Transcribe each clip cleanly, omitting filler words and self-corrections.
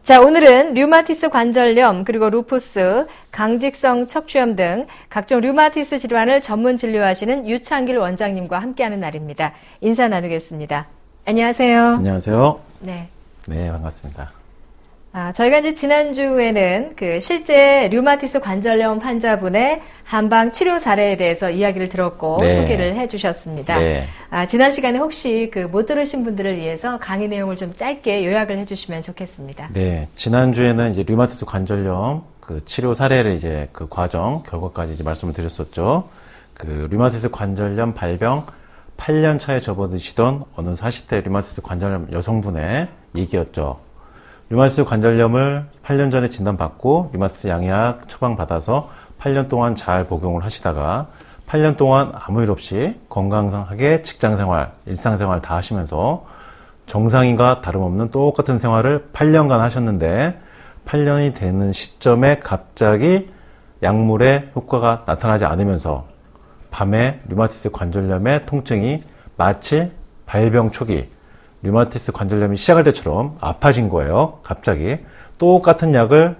자, 오늘은 류마티스 관절염, 그리고 루푸스, 강직성 척추염 등 각종 류마티스 질환을 전문 진료하시는 유창길 원장님과 함께하는 날입니다. 인사 나누겠습니다. 안녕하세요. 안녕하세요. 네. 네, 반갑습니다. 저희가 이제 지난주에는 실제 류마티스 관절염 환자분의 한방 치료 사례에 대해서 이야기를 들었고 네. 소개를 해 주셨습니다. 네. 지난 시간에 혹시 못 들으신 분들을 위해서 강의 내용을 좀 짧게 요약을 해 주시면 좋겠습니다. 네, 지난주에는 이제 류마티스 관절염 치료 사례를 이제 과정, 결과까지 이제 말씀을 드렸었죠. 류마티스 관절염 발병 8년 차에 접어드시던 어느 40대 류마티스 관절염 여성분의 얘기였죠. 류마티스 관절염을 8년 전에 진단받고 류마티스 양약 처방받아서 8년 동안 잘 복용을 하시다가 8년 동안 아무 일 없이 건강하게 직장생활, 일상생활 다 하시면서 정상인과 다름없는 똑같은 생활을 8년간 하셨는데 8년이 되는 시점에 갑자기 약물의 효과가 나타나지 않으면서 밤에 류마티스 관절염의 통증이 마치 발병 초기 류마티스 관절염이 시작할 때처럼 아파진 거예요. 갑자기 똑같은 약을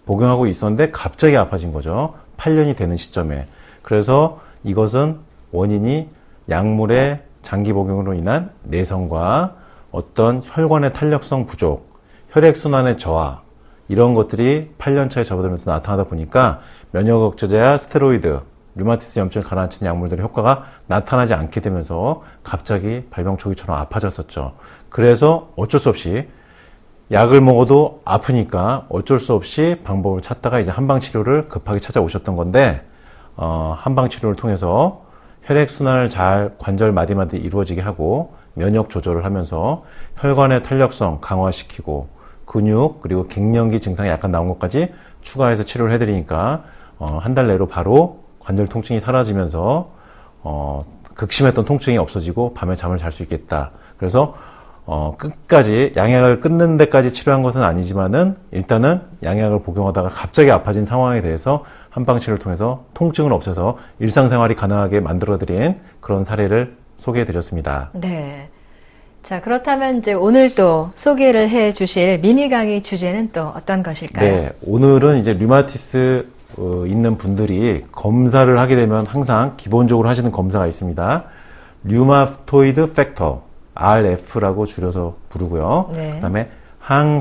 복용하고 있었는데 갑자기 아파진 거죠. 8년이 되는 시점에. 그래서 이것은 원인이 약물의 장기 복용으로 인한 내성과 어떤 혈관의 탄력성 부족, 혈액순환의 저하 이런 것들이 8년 차에 접어들면서 나타나다 보니까 면역 억제제야 스테로이드, 류마티스 염증을 가라앉히는 약물들의 효과가 나타나지 않게 되면서 갑자기 발병 초기처럼 아파졌었죠. 그래서 어쩔 수 없이 약을 먹어도 아프니까 어쩔 수 없이 방법을 찾다가 이제 한방치료를 급하게 찾아오셨던 건데 한방치료를 통해서 혈액순환을 잘 관절 마디마디 이루어지게 하고 면역 조절을 하면서 혈관의 탄력성 강화시키고 근육 그리고 갱년기 증상이 약간 나온 것까지 추가해서 치료를 해드리니까 한 달 내로 바로 관절 통증이 사라지면서 극심했던 통증이 없어지고 밤에 잠을 잘 수 있겠다. 그래서 끝까지 양약을 끊는 데까지 치료한 것은 아니지만은 일단은 양약을 복용하다가 갑자기 아파진 상황에 대해서 한방치료를 통해서 통증을 없애서 일상생활이 가능하게 만들어드린 그런 사례를 소개해드렸습니다. 네. 자, 그렇다면 이제 오늘 또 소개를 해 주실 미니 강의 주제는 또 어떤 것일까요? 네. 오늘은 이제 류마티스 있는 분들이 검사를 하게 되면 항상 기본적으로 하시는 검사가 있습니다. 류마토이드 팩터, RF라고 줄여서 부르고요. 네. 그다음에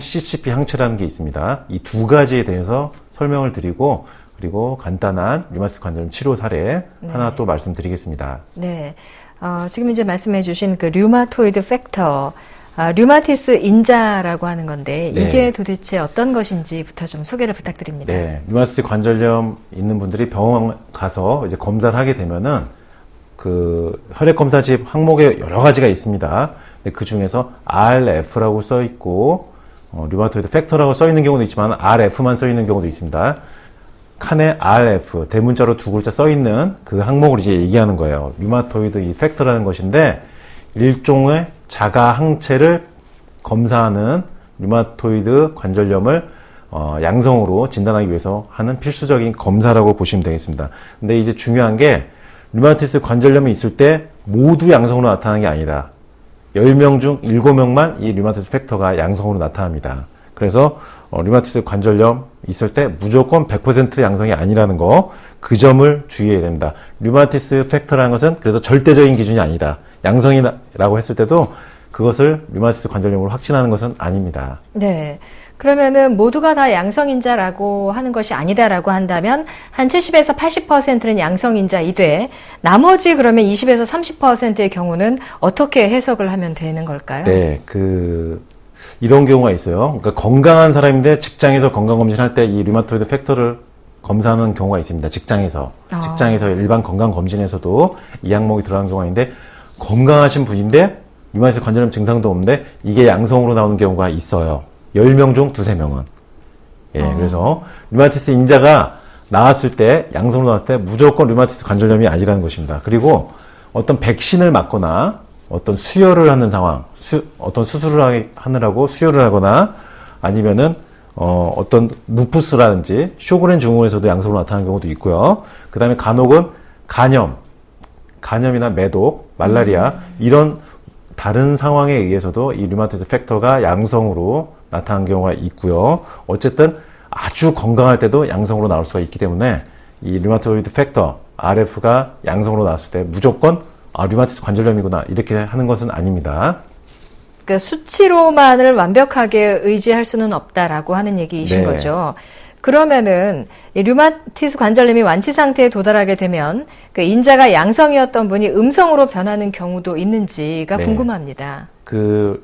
CCP 항체라는 게 있습니다. 이 두 가지에 대해서 설명을 드리고 그리고 간단한 류마티스 관절염 치료 사례 하나 또 말씀드리겠습니다. 네. 지금 이제 말씀해 주신 류마토이드 팩터, 류마티스 인자라고 하는 건데 네. 이게 도대체 어떤 것인지부터 좀 소개를 부탁드립니다. 네. 류마티스 관절염 있는 분들이 병원 가서 이제 검사를 하게 되면은 혈액 검사집 항목에 여러 가지가 있습니다. 근데 그 중에서 RF라고 써 있고 류마토이드 팩터라고 써 있는 경우도 있지만 RF만 써 있는 경우도 있습니다. 칸에 RF 대문자로 두 글자 써 있는 그 항목을 이제 얘기하는 거예요. 류마토이드 이 팩터라는 것인데 일종의 자가 항체를 검사하는 류마토이드 관절염을 양성으로 진단하기 위해서 하는 필수적인 검사라고 보시면 되겠습니다. 근데 이제 중요한 게 류마티스 관절염이 있을 때 모두 양성으로 나타나는 게 아니다. 10명 중 7명만 이 류마티스 팩터가 양성으로 나타납니다. 그래서 류마티스 관절염 있을 때 무조건 100% 양성이 아니라는 거, 그 점을 주의해야 됩니다. 류마티스 팩터라는 것은 그래서 절대적인 기준이 아니다. 양성이라고 했을 때도 그것을 류마티스 관절염으로 확신하는 것은 아닙니다. 네. 그러면은 모두가 다 양성인자라고 하는 것이 아니다라고 한다면 한 70에서 80%는 양성인자이되 나머지 그러면 20에서 30%의 경우는 어떻게 해석을 하면 되는 걸까요? 네. 이런 경우가 있어요. 그러니까 건강한 사람인데 직장에서 건강검진할 때 이 류마토이드 팩터를 검사하는 경우가 있습니다. 직장에서 일반 건강검진에서도 이 항목이 들어간 경우가 있는데 건강하신 분인데 류마티스 관절염 증상도 없는데 이게 양성으로 나오는 경우가 있어요. 10명 중 2~3명은. 그래서 류마티스 인자가 나왔을 때, 양성으로 나왔을 때 무조건 류마티스 관절염이 아니라는 것입니다. 그리고 어떤 백신을 맞거나 어떤 수혈을 하는 상황, 어떤 수술을 하느라고 수혈을 하거나 아니면은 어떤 루푸스라든지 쇼그렌 증후군에서도 양성으로 나타나는 경우도 있고요. 그 다음에 간혹은 간염이나 매독, 말라리아 이런 다른 상황에 의해서도 이 류마티스 팩터가 양성으로 나타나는 경우가 있고요. 어쨌든 아주 건강할 때도 양성으로 나올 수가 있기 때문에 이 류마토이드 팩터 RF가 양성으로 나왔을 때 무조건 류마티스 관절염이구나 이렇게 하는 것은 아닙니다. 그러니까 수치로만을 완벽하게 의지할 수는 없다라고 하는 얘기이신 네. 거죠. 그러면은 이 류마티스 관절염이 완치 상태에 도달하게 되면 그 인자가 양성이었던 분이 음성으로 변하는 경우도 있는지가 네. 궁금합니다.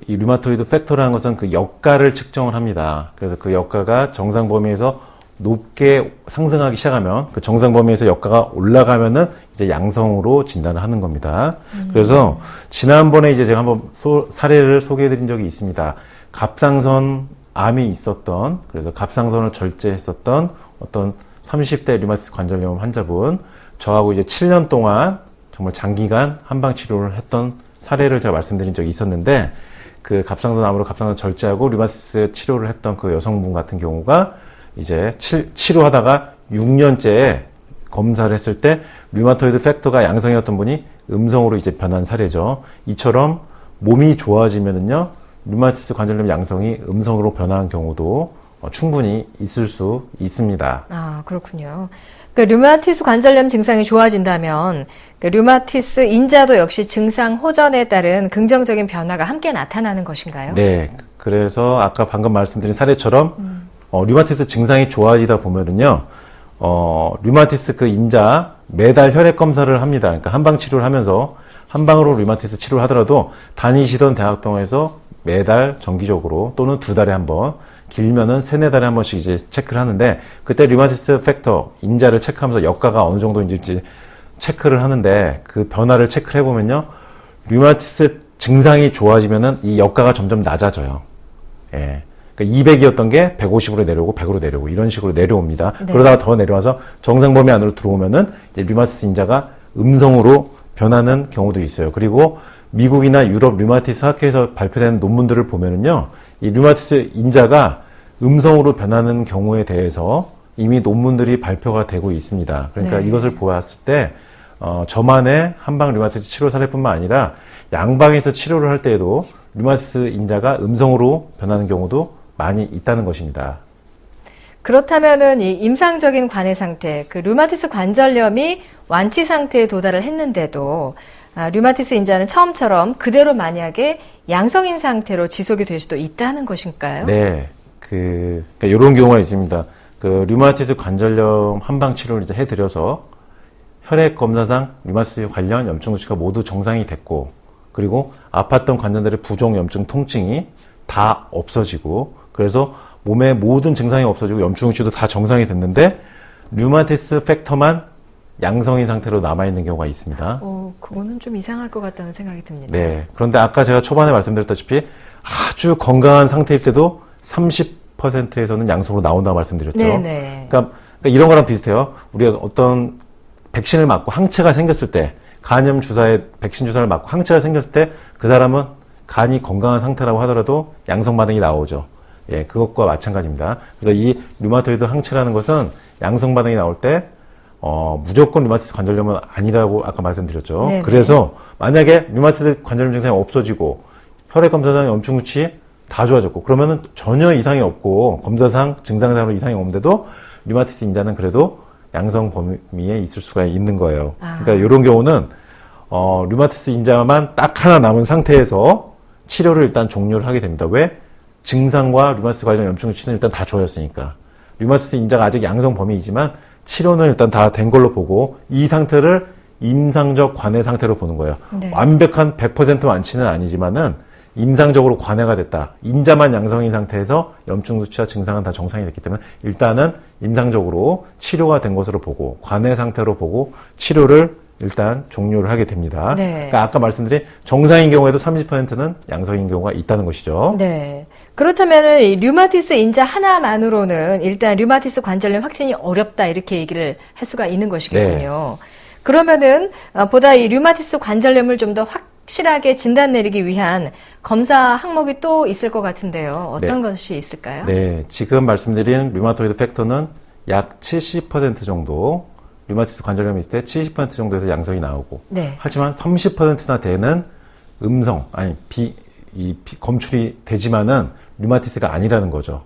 이 류마토이드 팩터라는 것은 그 역가를 측정을 합니다. 그래서 그 역가가 정상 범위에서 높게 상승하기 시작하면 그 정상 범위에서 역가가 올라가면은 이제 양성으로 진단을 하는 겁니다. 그래서 지난번에 이제 제가 한번 사례를 소개해 드린 적이 있습니다. 갑상선 암이 있었던, 그래서 갑상선을 절제했었던 어떤 30대 류마티스 관절염 환자분, 저하고 이제 7년 동안 정말 장기간 한방 치료를 했던 사례를 제가 말씀드린 적이 있었는데, 그 갑상선 암으로 갑상선 절제하고 류마티스 치료를 했던 그 여성분 같은 경우가 이제 치료하다가 6년째에 검사를 했을 때 류마토이드 팩터가 양성이었던 분이 음성으로 이제 변한 사례죠. 이처럼 몸이 좋아지면은요, 류마티스 관절염 양성이 음성으로 변하는 경우도 충분히 있을 수 있습니다. 그렇군요. 그 류마티스 관절염 증상이 좋아진다면 그 류마티스 인자도 역시 증상 호전에 따른 긍정적인 변화가 함께 나타나는 것인가요? 네. 그래서 아까 방금 말씀드린 사례처럼 류마티스 증상이 좋아지다 보면은요, 류마티스 그 인자 매달 혈액 검사를 합니다. 그러니까 한방 치료를 하면서 한방으로 류마티스 치료를 하더라도 다니시던 대학병원에서 매달 정기적으로 또는 2달에 한 번, 길면은 3-4달에 한 번씩 이제 체크를 하는데, 그때 류마티스 팩터 인자를 체크하면서 역가가 어느 정도인지 체크를 하는데, 그 변화를 체크를 해보면요, 류마티스 증상이 좋아지면은 이 역가가 점점 낮아져요. 예. 그러니까 200이었던 게 150으로 내려오고 100으로 내려오고 이런 식으로 내려옵니다. 네. 그러다가 더 내려와서 정상 범위 안으로 들어오면은 이제 류마티스 인자가 음성으로 변하는 경우도 있어요. 그리고 미국이나 유럽 류마티스 학회에서 발표된 논문들을 보면은요, 이 류마티스 인자가 음성으로 변하는 경우에 대해서 이미 논문들이 발표가 되고 있습니다. 그러니까 네. 이것을 보았을 때, 저만의 한방 류마티스 치료 사례뿐만 아니라 양방에서 치료를 할 때에도 류마티스 인자가 음성으로 변하는 경우도 많이 있다는 것입니다. 그렇다면은 이 임상적인 관해 상태, 그 류마티스 관절염이 완치 상태에 도달을 했는데도 류마티스 인자는 처음처럼 그대로 만약에 양성인 상태로 지속이 될 수도 있다는 것인가요? 네. 그러니까 이런 경우가 있습니다. 그 류마티스 관절염 한방 치료를 이제 해드려서 혈액 검사상 류마티스 관련 염증 수치가 모두 정상이 됐고, 그리고 아팠던 관절들의 부종 염증 통증이 다 없어지고, 그래서 몸의 모든 증상이 없어지고 염증 수치도 다 정상이 됐는데 류마티스 팩터만 양성인 상태로 남아있는 경우가 있습니다. 그거는 좀 이상할 것 같다는 생각이 듭니다. 네. 그런데 아까 제가 초반에 말씀드렸다시피 아주 건강한 상태일 때도 30%에서는 양성으로 나온다고 말씀드렸죠. 네네. 그러니까 이런 거랑 비슷해요. 우리가 어떤 백신을 맞고 항체가 생겼을 때, 간염 주사에 백신 주사를 맞고 항체가 생겼을 때 그 사람은 간이 건강한 상태라고 하더라도 양성 반응이 나오죠. 예, 그것과 마찬가지입니다. 그래서 이 류마토이드 항체라는 것은 양성 반응이 나올 때 무조건 류마티스 관절염은 아니라고 아까 말씀드렸죠. 네네. 그래서 만약에 류마티스 관절염 증상이 없어지고 혈액 검사상 염증 수치 다 좋아졌고, 그러면은 전혀 이상이 없고 검사상 증상상으로 이상이 없는데도 류마티스 인자는 그래도 양성 범위에 있을 수가 있는 거예요. 그러니까 이런 경우는 류마티스 인자만 딱 하나 남은 상태에서 치료를 일단 종료를 하게 됩니다. 왜? 증상과 류마티스 관련 염증 수치는 일단 다 좋아졌으니까. 류마티스 인자가 아직 양성 범위이지만 치료는 일단 다 된 걸로 보고, 이 상태를 임상적 관해 상태로 보는 거예요. 네. 완벽한 100% 완치는 아니지만은 임상적으로 관해가 됐다. 인자만 양성인 상태에서 염증 수치와 증상은 다 정상이 됐기 때문에 일단은 임상적으로 치료가 된 것으로 보고, 관해 상태로 보고 치료를 일단 종료를 하게 됩니다. 네. 그러니까 아까 말씀드린 정상인 경우에도 30%는 양성인 경우가 있다는 것이죠. 네. 그렇다면은 이 류마티스 인자 하나만으로는 일단 류마티스 관절염 확진이 어렵다 이렇게 얘기를 할 수가 있는 것이겠군요. 그러면은 보다 이 류마티스 관절염을 좀 더 확실하게 진단 내리기 위한 검사 항목이 또 있을 것 같은데요. 어떤 것이 있을까요? 네, 지금 말씀드린 류마토이드 팩터는 약 70% 정도, 류마티스 관절염이 있을 때 70% 정도에서 양성이 나오고, 네. 하지만 30%나 되는 검출이 되지만은 류마티스가 아니라는 거죠.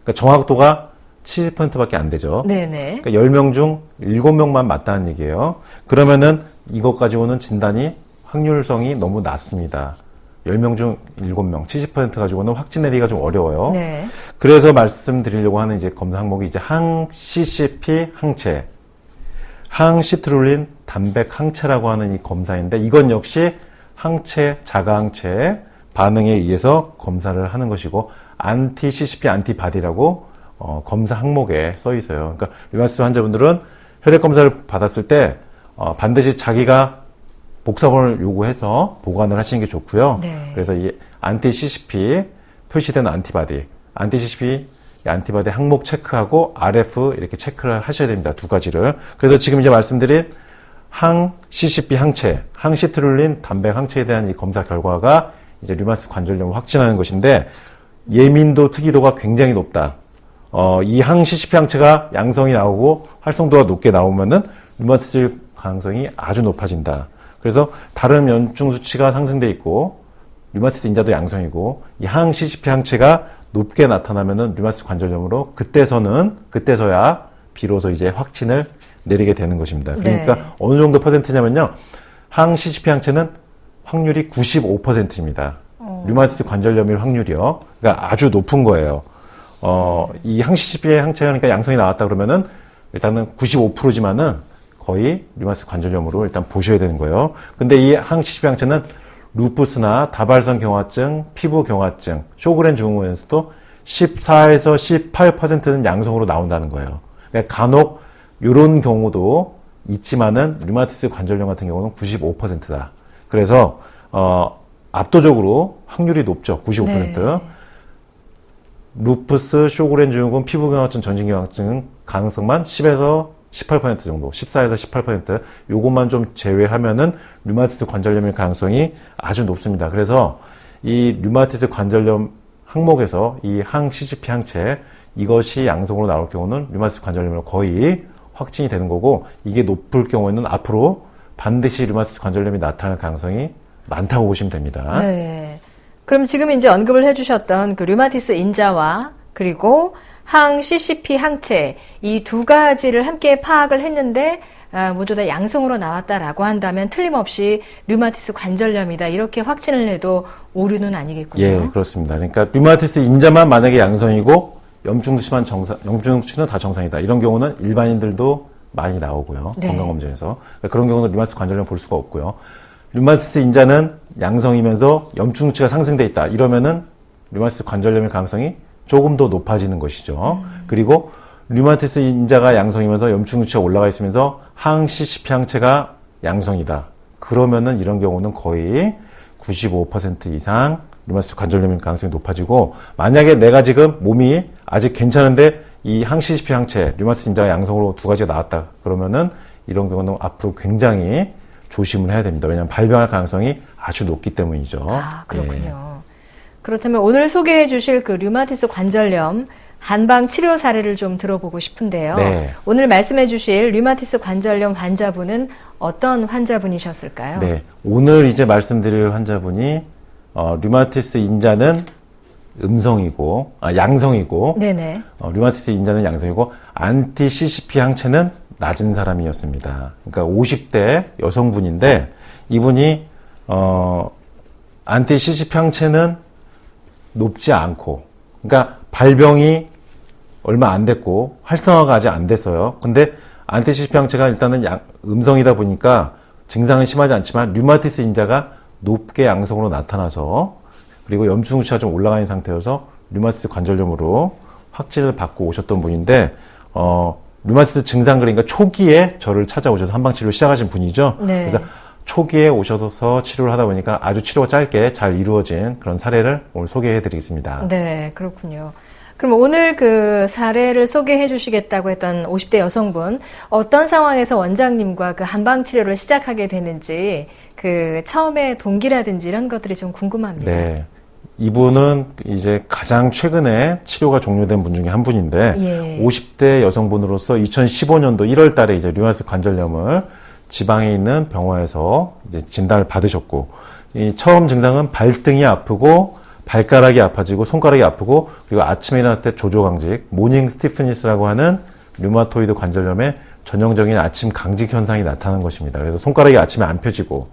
그러니까 정확도가 70%밖에 안 되죠. 네네. 그러니까 10명 중 7명만 맞다는 얘기예요. 그러면은 이것 가지고는 진단이 확률성이 너무 낮습니다. 10명 중 7명, 70% 가지고는 확진 내리기가 좀 어려워요. 네. 그래서 말씀드리려고 하는 이제 검사 항목이 이제 항 CCP 항체, 항 시트룰린 단백 항체라고 하는 이 검사인데 이건 역시 항체, 자가항체 반응에 의해서 검사를 하는 것이고 안티 CCP 안티바디라고 검사 항목에 써 있어요. 그러니까 류마티스 환자분들은 혈액 검사를 받았을 때 반드시 자기가 복사본을 요구해서 보관을 하시는 게 좋고요. 네. 그래서 이 안티 CCP 표시된 안티바디, 안티 CCP 안티바디 항목 체크하고 RF 이렇게 체크를 하셔야 됩니다. 두 가지를. 그래서 지금 이제 말씀드린 항 CCP 항체, 항 시트룰린 단백 항체에 대한 이 검사 결과가 이제 류마티스 관절염을 확진하는 것인데 예민도 특이도가 굉장히 높다. 이 항 CCP 항체가 양성이 나오고 활성도가 높게 나오면은 류마티스 가능성이 아주 높아진다. 그래서 다른 염증 수치가 상승돼 있고 류마티스 인자도 양성이고 이 항 CCP 항체가 높게 나타나면은 류마티스 관절염으로 그때서야 비로소 이제 확진을 내리게 되는 것입니다. 그러니까 네. 어느 정도 퍼센트냐면요. 항 CCP 항체는 확률이 95%입니다. 류마티스 관절염일 확률이요. 그러니까 아주 높은 거예요. 이 항 CCP 항체가 그러니까 양성이 나왔다 그러면은 일단은 95%지만은 거의 류마티스 관절염으로 일단 보셔야 되는 거예요. 근데 이 항 CCP 항체는 루푸스나 다발성 경화증, 피부 경화증, 쇼그렌 증후군에서도 14에서 18%는 양성으로 나온다는 거예요. 그러니까 간혹 이런 경우도 있지만은 류마티스 관절염 같은 경우는 95%다. 그래서 압도적으로 확률이 높죠. 95%. 네. 루푸스, 쇼그렌 증후군, 피부 경화증, 전신 경화증 가능성만 10에서 18% 정도, 14에서 18%, 요것만 좀 제외하면은 류마티스 관절염의 가능성이 아주 높습니다. 그래서 이 류마티스 관절염 항목에서 이 항 CCP 항체, 이것이 양성으로 나올 경우는 류마티스 관절염으로 거의 확진이 되는 거고, 이게 높을 경우에는 앞으로 반드시 류마티스 관절염이 나타날 가능성이 많다고 보시면 됩니다. 네. 그럼 지금 이제 언급을 해주셨던 그 류마티스 인자와 그리고 항 CCP 항체 이 두 가지를 함께 파악을 했는데 모두 다 양성으로 나왔다라고 한다면 틀림없이 류마티스 관절염이다 이렇게 확진을 해도 오류는 아니겠군요. 예, 그렇습니다. 그러니까 류마티스 인자만 만약에 양성이고 염증 수치는 다 정상이다. 이런 경우는 일반인들도 많이 나오고요. 네. 건강검진에서. 그러니까 그런 경우는 류마티스 관절염 볼 수가 없고요. 류마티스 인자는 양성이면서 염증 수치가 상승돼 있다. 이러면은 류마티스 관절염의 가능성이 조금 더 높아지는 것이죠. 그리고 류마티스 인자가 양성이면서 염증 수치가 올라가 있으면서 항 CCP 항체가 양성이다. 그러면은 이런 경우는 거의 95% 이상 류마티스 관절염의 가능성이 높아지고, 만약에 내가 지금 몸이 아직 괜찮은데 이 항 CCP 항체, 류마티스 인자가 양성으로 두 가지가 나왔다. 그러면은 이런 경우는 앞으로 굉장히 조심을 해야 됩니다. 왜냐하면 발병할 가능성이 아주 높기 때문이죠. 아, 그렇군요. 그렇다면 오늘 소개해 주실 그 류마티스 관절염 한방 치료 사례를 좀 들어보고 싶은데요. 네. 오늘 말씀해 주실 류마티스 관절염 환자분은 어떤 환자분이셨을까요? 네. 오늘 이제 말씀드릴 환자분이 류마티스 인자는 양성이고, 네네. 류마티스 인자는 양성이고, 안티 CCP 항체는 낮은 사람이었습니다. 그러니까 50대 여성분인데, 이분이, 안티 CCP 항체는 높지 않고, 그러니까 발병이 얼마 안 됐고, 활성화가 아직 안 됐어요. 근데 안티 CCP 항체가 일단은 음성이다 보니까 증상은 심하지 않지만, 류마티스 인자가 높게 양성으로 나타나서, 그리고 염증 수치가 좀 올라가 있는 상태여서 류마티스 관절염으로 확진을 받고 오셨던 분인데, 류마티스 증상 그러니까 초기에 저를 찾아오셔서 한방치료 시작하신 분이죠. 네. 그래서 초기에 오셔서 치료를 하다 보니까 아주 치료가 짧게 잘 이루어진 그런 사례를 오늘 소개해 드리겠습니다. 네, 그렇군요. 그럼 오늘 그 사례를 소개해 주시겠다고 했던 50대 여성분, 어떤 상황에서 원장님과 그 한방 치료를 시작하게 되는지, 그 처음에 동기라든지 이런 것들이 좀 궁금합니다. 네. 이분은 이제 가장 최근에 치료가 종료된 분 중에 한 분인데, 예. 50대 여성분으로서 2015년도 1월 달에 이제 류마티스 관절염을 지방에 있는 병원에서 이제 진단을 받으셨고, 이 처음 증상은 발등이 아프고 발가락이 아파지고 손가락이 아프고 그리고 아침에 일어났을 때 조조강직, 모닝 스티프니스라고 하는 류마토이드 관절염의 전형적인 아침 강직 현상이 나타나는 것입니다. 그래서 손가락이 아침에 안 펴지고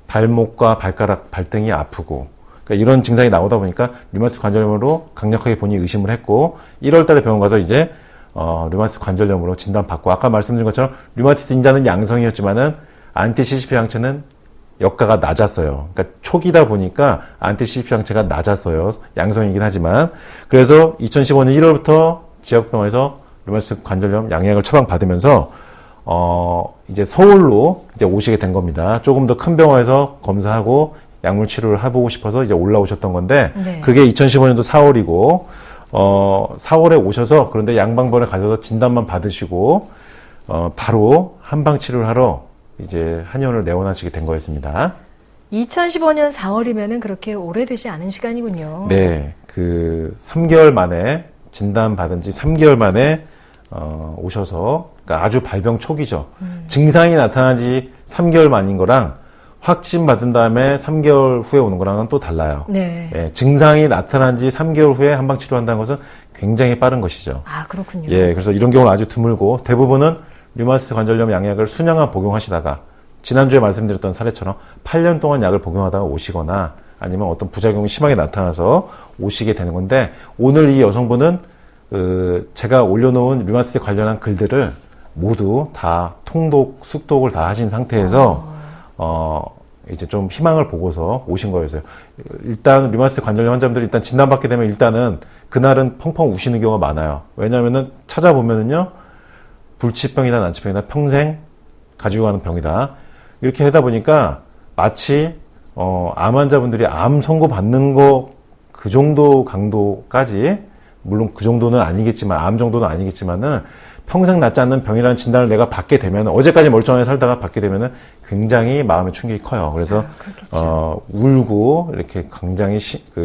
발목과 발가락, 발등이 아프고 그러니까 이런 증상이 나오다 보니까 류마티스 관절염으로 강력하게 본인이 의심을 했고 1월 달에 병원 가서 이제 류마티스 관절염으로 진단받고 아까 말씀드린 것처럼 류마티스 인자는 양성이었지만은 안티 CCP 항체는 역가가 낮았어요. 그러니까 초기다 보니까 안티 CCP 항체가 낮았어요. 양성이긴 하지만 그래서 2015년 1월부터 지역병원에서 류마티스 관절염 양약을 처방받으면서 이제 서울로 이제 오시게 된 겁니다. 조금 더 큰 병원에서 검사하고 약물 치료를 해보고 싶어서 이제 올라오셨던 건데 네. 그게 2015년도 4월이고 4월에 오셔서 그런데 양방병원에 가셔서 진단만 받으시고 바로 한방 치료를 하러 이제 한의원을 내원하시게 된 거였습니다. 2015년 4월이면은 그렇게 오래되지 않은 시간이군요. 네, 그 3개월 만에 진단받은 지 3개월 만에 오셔서 그러니까 아주 발병 초기죠. 증상이 나타난 지 3개월 만인 거랑 확진 받은 다음에 3개월 후에 오는 거랑은 또 달라요. 네. 예, 증상이 나타난 지 3개월 후에 한방 치료한다는 것은 굉장히 빠른 것이죠. 아, 그렇군요. 예, 그래서 이런 경우는 아주 드물고 대부분은 류마티스 관절염 양약을 수년간 복용하시다가 지난주에 말씀드렸던 사례처럼 8년 동안 약을 복용하다가 오시거나 아니면 어떤 부작용이 심하게 나타나서 오시게 되는 건데 오늘 이 여성분은 제가 올려놓은 류마티스 관련한 글들을 모두 다 통독, 숙독을 다 하신 상태에서 이제 좀 희망을 보고서 오신 거였어요. 일단 류마티스 관절염 환자분들이 일단 진단받게 되면 일단은 그날은 펑펑 우시는 경우가 많아요. 왜냐면은 찾아보면은요 불치병이나 난치병이나 평생 가지고 가는 병이다. 이렇게 하다 보니까 마치 암 환자분들이 암 선고 받는 거 그 정도 강도까지 물론 그 정도는 아니겠지만 암 정도는 아니겠지만은 평생 낫지 않는 병이라는 진단을 내가 받게 되면 어제까지 멀쩡하게 살다가 받게 되면은 굉장히 마음의 충격이 커요. 그래서 울고 이렇게 굉장히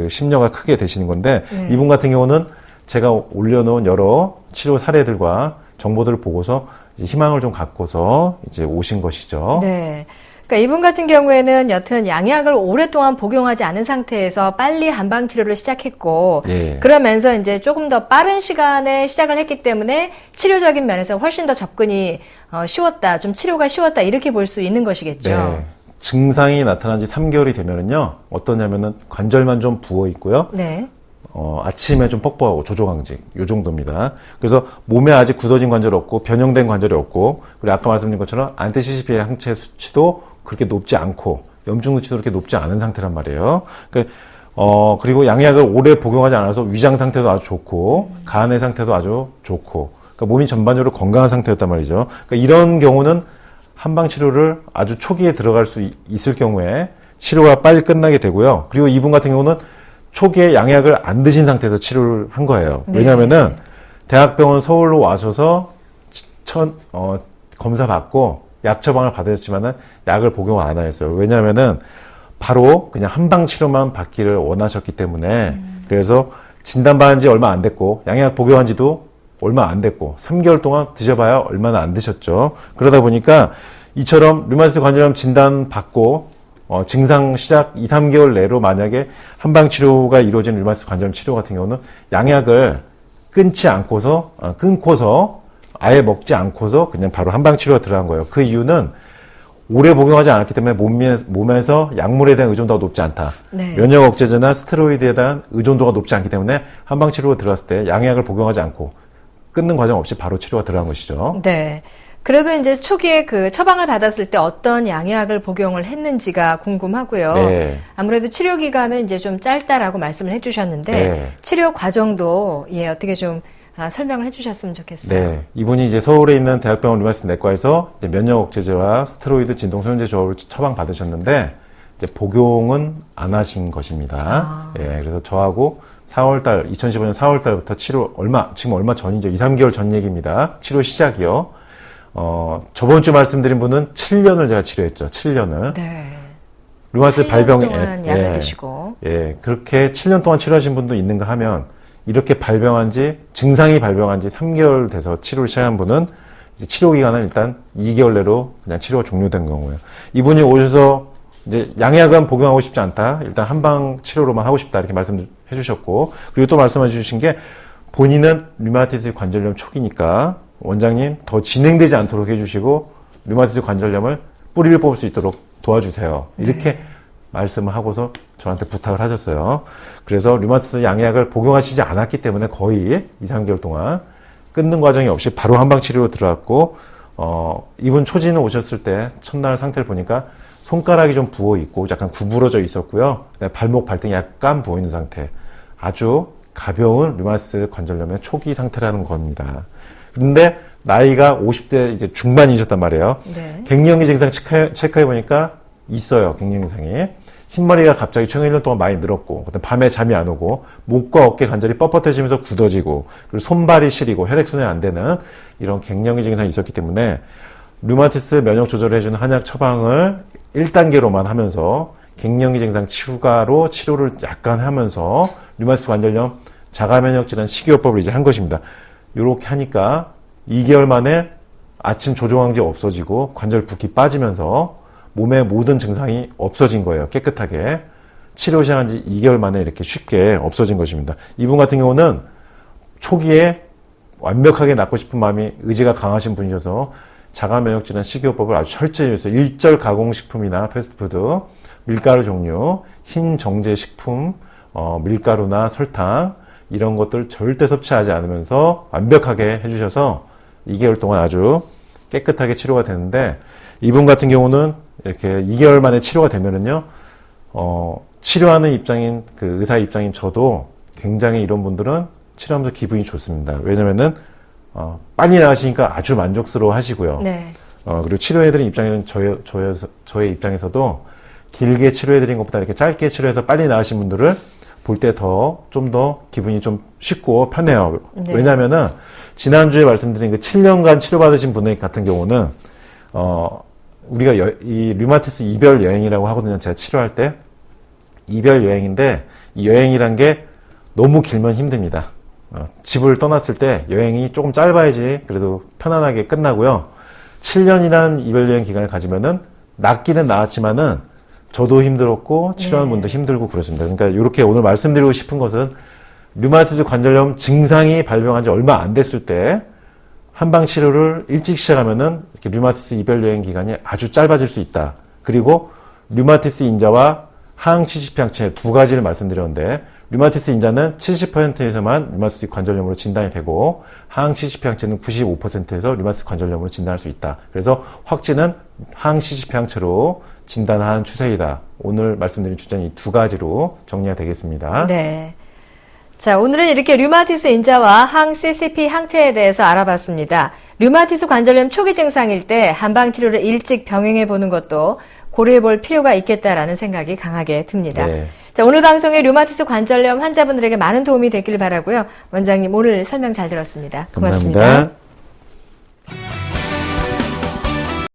심려가 크게 되시는 건데 이분 같은 경우는 제가 올려놓은 여러 치료 사례들과 정보들을 보고서 이제 희망을 좀 갖고서 이제 오신 것이죠. 네. 그러니까 이분 같은 경우에는 여튼 양약을 오랫동안 복용하지 않은 상태에서 빨리 한방 치료를 시작했고 예. 그러면서 이제 조금 더 빠른 시간에 시작을 했기 때문에 치료적인 면에서 훨씬 더 접근이 쉬웠다, 좀 치료가 쉬웠다 이렇게 볼 수 있는 것이겠죠. 네. 증상이 나타난 지 3개월이 되면은요 어떠냐면은 관절만 좀 부어 있고요. 네. 아침에 좀 뻑뻑하고 조조강직 요 정도입니다. 그래서 몸에 아직 굳어진 관절 없고 변형된 관절이 없고 그리고 아까 말씀드린 것처럼 안티 CCP 항체 수치도 그렇게 높지 않고 염증 수치도 그렇게 높지 않은 상태란 말이에요. 그리고 양약을 오래 복용하지 않아서 위장 상태도 아주 좋고 간의 상태도 아주 좋고 그러니까 몸이 전반적으로 건강한 상태였단 말이죠. 그러니까 이런 경우는 한방 치료를 아주 초기에 들어갈 수 있을 경우에 치료가 빨리 끝나게 되고요. 그리고 이분 같은 경우는 초기에 양약을 안 드신 상태에서 치료를 한 거예요. 왜냐면은 대학병원 서울로 와셔서 검사 받고 약 처방을 받으셨지만은 약을 복용 안 하셨어요. 왜냐면은 바로 그냥 한방 치료만 받기를 원하셨기 때문에 그래서 진단받은 지 얼마 안 됐고 양약 복용한 지도 얼마 안 됐고 3개월 동안 드셔봐야 얼마나 안 드셨죠. 그러다 보니까 이처럼 류마티스 관절염 진단 받고 증상 시작 2, 3개월 내로 만약에 한방 치료가 이루어진 류마티스 관절염 치료 같은 경우는 양약을 끊고서 아예 먹지 않고서 그냥 바로 한방 치료가 들어간 거예요. 그 이유는 오래 복용하지 않았기 때문에 몸에서 약물에 대한 의존도가 높지 않다. 네. 면역 억제제나 스테로이드에 대한 의존도가 높지 않기 때문에 한방 치료가 들어갔을 때 양약을 복용하지 않고 끊는 과정 없이 바로 치료가 들어간 것이죠. 네. 그래도 이제 초기에 그 처방을 받았을 때 어떤 양약을 복용을 했는지가 궁금하고요. 네. 아무래도 치료 기간은 이제 좀 짧다라고 말씀을 해주셨는데 네. 치료 과정도 어떻게 좀 설명을 해주셨으면 좋겠어요. 네. 이분이 이제 서울에 있는 대학병원 류마티스 내과에서 이제 면역 억제제와 스테로이드 진동소염제 조합을 처방 받으셨는데 이제 복용은 안 하신 것입니다. 예. 그래서 저하고 2015년 4월달부터 지금 얼마 전이죠. 2, 3개월 전 얘기입니다. 치료 시작이요. 저번 주 말씀드린 분은 7년을 제가 치료했죠. 7년을. 네. 류마티스 7년 발병에 동안 약을 드시고. 예. 그렇게 7년 동안 치료하신 분도 있는가 하면 이렇게 증상이 발병한 지 3개월 돼서 치료를 시작한 분은 이제 치료 기간은 일단 2개월 내로 그냥 치료가 종료된 경우예요. 이분이 오셔서 이제 양약은 복용하고 싶지 않다. 일단 한방 치료로만 하고 싶다. 이렇게 말씀해 주셨고, 그리고 또 말씀해 주신 게 본인은 류마티스 관절염 초기니까 원장님 더 진행되지 않도록 해주시고 류마티스 관절염을 뿌리를 뽑을 수 있도록 도와주세요. 이렇게 말씀을 하고서 저한테 부탁을 하셨어요. 그래서 류마티스 양약을 복용하시지 않았기 때문에 거의 2, 3개월 동안 끊는 과정이 없이 바로 한방 치료로 들어갔고, 이분 초진을 오셨을 때 첫날 상태를 보니까 손가락이 좀 부어 있고 약간 구부러져 있었고요. 발목, 발등이 약간 부어 있는 상태. 아주 가벼운 류마티스 관절염의 초기 상태라는 겁니다. 그런데 나이가 50대 이제 중반이셨단 말이에요. 네. 갱년기 증상 체크해 보니까 있어요. 갱년기 증상이. 흰머리가 갑자기 최근 1년 동안 많이 늘었고, 그다음 밤에 잠이 안 오고, 목과 어깨 관절이 뻣뻣해지면서 굳어지고, 그리고 손발이 시리고 혈액순환이 안 되는 이런 갱년기 증상이 있었기 때문에 류마티스 면역 조절을 해주는 한약 처방을 1단계로만 하면서 갱년기 증상 추가로 치료를 약간 하면서 류마티스 관절염 자가 면역 질환 식이요법을 이제 한 것입니다. 이렇게 하니까 2개월 만에 아침 조종항제 없어지고 관절 붓기 빠지면서 몸의 모든 증상이 없어진 거예요. 깨끗하게. 치료 시작한 지 2개월 만에 이렇게 쉽게 없어진 것입니다. 이분 같은 경우는 초기에 완벽하게 낫고 싶은 마음이 의지가 강하신 분이셔서 자가면역질환 식이요법을 아주 철저히 했어요. 일절 가공식품이나 패스트푸드, 밀가루 종류, 흰 정제 식품, 밀가루나 설탕 이런 것들 절대 섭취하지 않으면서 완벽하게 해주셔서 2개월 동안 아주 깨끗하게 치료가 되는데, 이분 같은 경우는 이렇게 2개월 만에 치료가 되면은요, 치료하는 입장인, 그 의사 입장인 저도 굉장히 이런 분들은 치료하면서 기분이 좋습니다. 왜냐면은, 빨리 나으시니까 아주 만족스러워 하시고요. 네. 그리고 치료해드린 입장에는 저의 입장에서도 길게 치료해드린 것보다 이렇게 짧게 치료해서 빨리 나으신 분들을 볼 때 좀 더 기분이 좀 쉽고 편해요. 네. 왜냐면은, 지난주에 말씀드린 그 7년간 치료받으신 분의 같은 경우는, 우리가 이 류마티스 이별 여행이라고 하거든요. 제가 치료할 때. 이별 여행인데, 이 여행이란 게 너무 길면 힘듭니다. 집을 떠났을 때 여행이 조금 짧아야지 그래도 편안하게 끝나고요. 7년이란 이별 여행 기간을 가지면은, 낫기는 나았지만은, 저도 힘들었고, 치료하는 분도 힘들고 그렇습니다. 그러니까 이렇게 오늘 말씀드리고 싶은 것은, 류마티스 관절염 증상이 발병한 지 얼마 안 됐을 때, 한방 치료를 일찍 시작하면은 이렇게 류마티스 이별 여행 기간이 아주 짧아질 수 있다. 그리고 류마티스 인자와 항 CCP 항체 두 가지를 말씀드렸는데, 류마티스 인자는 70%에서만 류마티스 관절염으로 진단이 되고, 항 CCP 항체는 95%에서 류마티스 관절염으로 진단할 수 있다. 그래서 확진은 항 CCP 항체로 진단하는 추세이다. 오늘 말씀드린 주제는 이 두 가지로 정리가 되겠습니다. 네. 자, 오늘은 이렇게 류마티스 인자와 항 CCP 항체에 대해서 알아봤습니다. 류마티스 관절염 초기 증상일 때 한방 치료를 일찍 병행해 보는 것도 고려해 볼 필요가 있겠다라는 생각이 강하게 듭니다. 네. 자, 오늘 방송에 류마티스 관절염 환자분들에게 많은 도움이 됐길 바라고요. 원장님 오늘 설명 잘 들었습니다. 고맙습니다. 감사합니다.